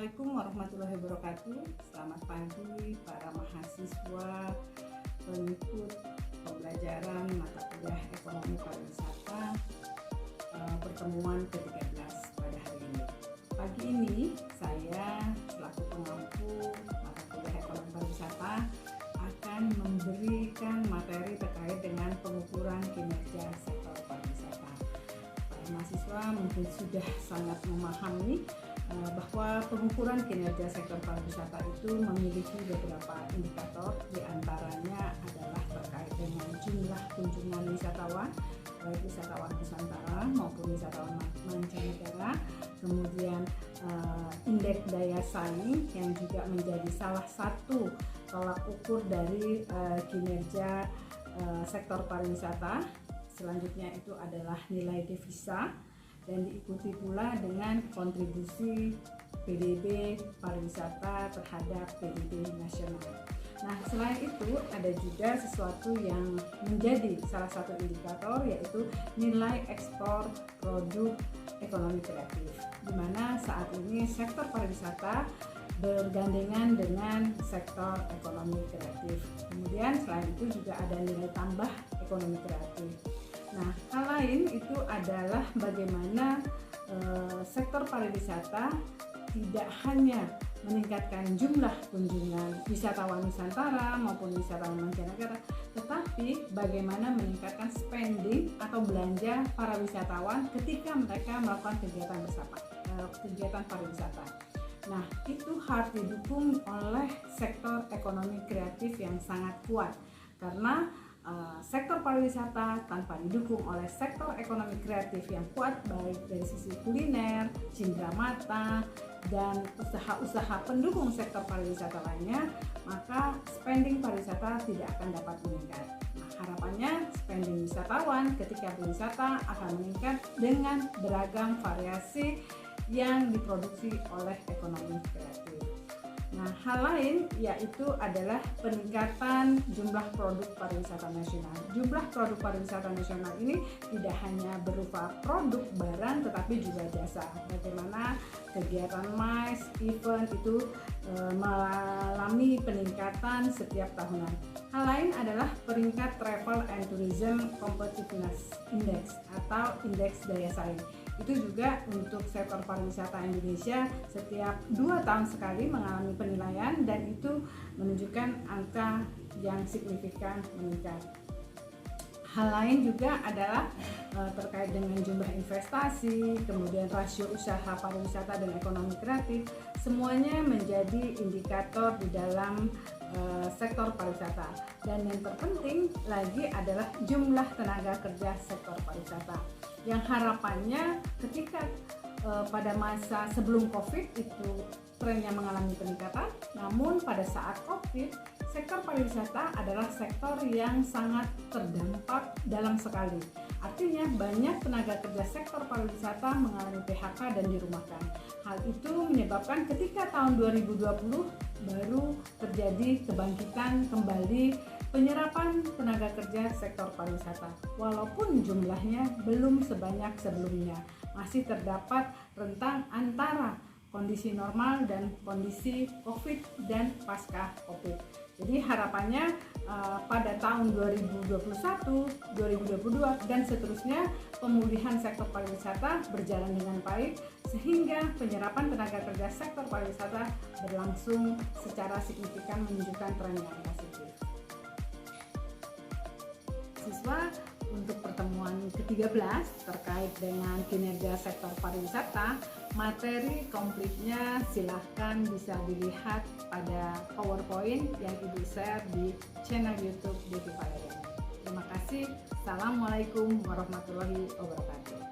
Assalamualaikum warahmatullahi wabarakatuh. Selamat pagi para mahasiswa pengikut pembelajaran mata kuliah ekonomi pariwisata pertemuan ke-13 pada hari ini. Pagi ini saya selaku pengampu mata kuliah ekonomi pariwisata akan memberikan materi terkait dengan pengukuran kinerja sektor pariwisata. Para mahasiswa mungkin sudah sangat memahami bahwa pengukuran kinerja sektor pariwisata itu memiliki beberapa indikator, diantaranya adalah terkait dengan jumlah kunjungan wisatawan, baik wisatawan Nusantara maupun wisatawan mancanegara, kemudian indeks daya saing yang juga menjadi salah satu tolak ukur dari kinerja sektor pariwisata. Selanjutnya itu adalah nilai devisa, dan diikuti pula dengan kontribusi PDB pariwisata terhadap PDB nasional. Nah, selain itu ada juga sesuatu yang menjadi salah satu indikator, yaitu nilai ekspor produk ekonomi kreatif, di mana saat ini sektor pariwisata bergandengan dengan sektor ekonomi kreatif. Kemudian selain itu juga ada nilai tambah ekonomi kreatif. Nah, hal lain itu adalah bagaimana sektor pariwisata tidak hanya meningkatkan jumlah kunjungan wisatawan Nusantara maupun wisatawan mancanegara, tetapi bagaimana meningkatkan spending atau belanja para wisatawan ketika mereka melakukan kegiatan pariwisata. Nah, itu harus didukung oleh sektor ekonomi kreatif yang sangat kuat, karena sektor pariwisata tanpa didukung oleh sektor ekonomi kreatif yang kuat, baik dari sisi kuliner, cindera mata, dan usaha-usaha pendukung sektor pariwisata lainnya, maka spending pariwisata tidak akan dapat meningkat. Nah, harapannya spending wisatawan ketika berwisata akan meningkat dengan beragam variasi yang diproduksi oleh ekonomi kreatif. Nah, hal lain yaitu adalah peningkatan jumlah produk pariwisata nasional. Jumlah produk pariwisata nasional ini tidak hanya berupa produk barang tetapi juga jasa. Bagaimana kegiatan MICE, event itu mengalami peningkatan setiap tahunan. Hal lain adalah peringkat Travel and Tourism Competitiveness Index atau indeks daya saing. Itu juga untuk sektor pariwisata Indonesia setiap 2 tahun sekali mengalami penilaian, dan itu menunjukkan angka yang signifikan meningkat. Hal lain juga adalah terkait dengan jumlah investasi, kemudian rasio usaha pariwisata dan ekonomi kreatif, semuanya menjadi indikator di dalam sektor pariwisata. Dan yang terpenting lagi adalah jumlah tenaga kerja sektor pariwisata, yang harapannya ketika pada masa sebelum COVID itu trennya mengalami peningkatan, namun pada saat COVID sektor pariwisata adalah sektor yang sangat terdampak dalam sekali. Artinya banyak tenaga kerja sektor pariwisata mengalami PHK dan dirumahkan. Hal itu menyebabkan ketika tahun 2020 baru terjadi kebangkitan kembali penyerapan tenaga kerja sektor pariwisata. Walaupun jumlahnya belum sebanyak sebelumnya, masih terdapat rentang antara kondisi normal dan kondisi COVID dan pasca COVID. Jadi harapannya pada tahun 2021, 2022 dan seterusnya pemulihan sektor pariwisata berjalan dengan baik, sehingga penyerapan tenaga kerja sektor pariwisata berlangsung secara signifikan menunjukkan tren yang positif. Siswa, untuk pertemuan ke-13 terkait dengan kinerja sektor pariwisata, materi komplitnya silahkan bisa dilihat pada PowerPoint yang Ibu share di channel YouTube Devi Valeriani. Terima kasih. Assalamualaikum warahmatullahi wabarakatuh.